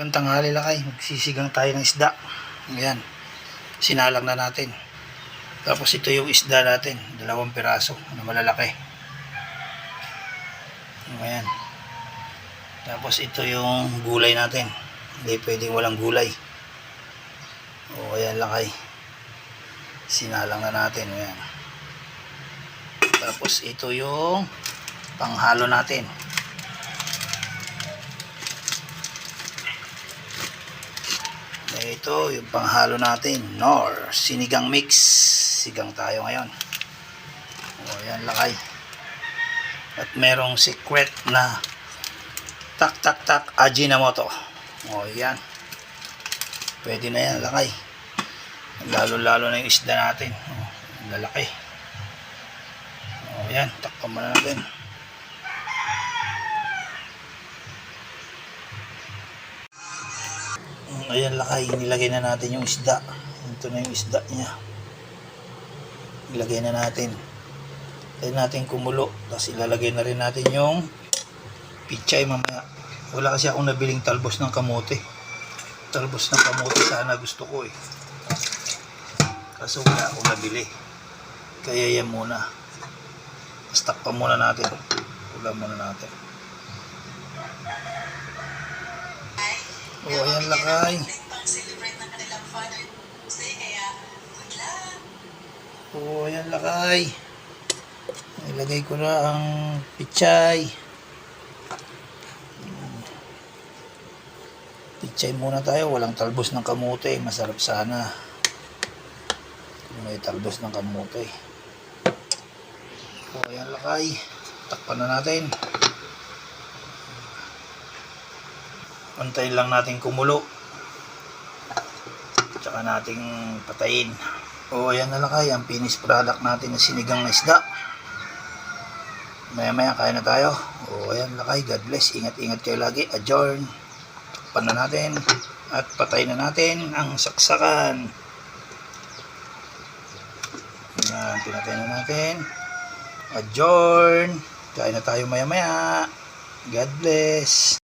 Magandang tanghali lakay, magsisigang tayo ng isda. Ayan, sinalang na natin. Tapos ito yung isda natin, 2 piraso na malalaki. Ayan. Tapos ito yung gulay natin. Hindi pwedeng walang gulay. O ayan lakay, sinalang na natin. Ayan. Tapos ito yung panghalo natin. Ito yung panghalo natin, Nor sinigang mix. Sigang tayo ngayon. O ayan lakay. At merong secret na tak Ajinomoto. O ayan, pwede na yan lakay. Lalo na yung isda natin. O, lalaki. O ayan, takpan muna natin. Ayan lakay, nilagay na natin yung isda. Ito na yung isda niya. Ilagay na natin. Ilagay natin kumulo. Tapos ilalagay na rin natin yung pichay mamaya. Wala kasi akong nabiling talbos ng kamote. Talbos ng kamote sana gusto ko eh. Kaso wala akong nabili. Kaya yan muna. Stock pa muna natin. Ulam muna natin. O ayan lakay. O ayan lakay. Ilagay ko na ang pichay. Pichay muna tayo. Walang talbos ng kamote. Masarap sana. May talbos ng kamote. O ayan lakay. Takpan na natin. Antayin lang natin kumulo. Tsaka nating patayin. O ayan na lakay, ang finished product natin na sinigang na isda. Maya kain na tayo. O ayan lakay, God bless. Ingat kayo lagi. Adjourn. Takpan na natin. At patayin na natin ang saksakan. Ayan, pinatay na natin. Adjourn. Kain na tayo maya. God bless.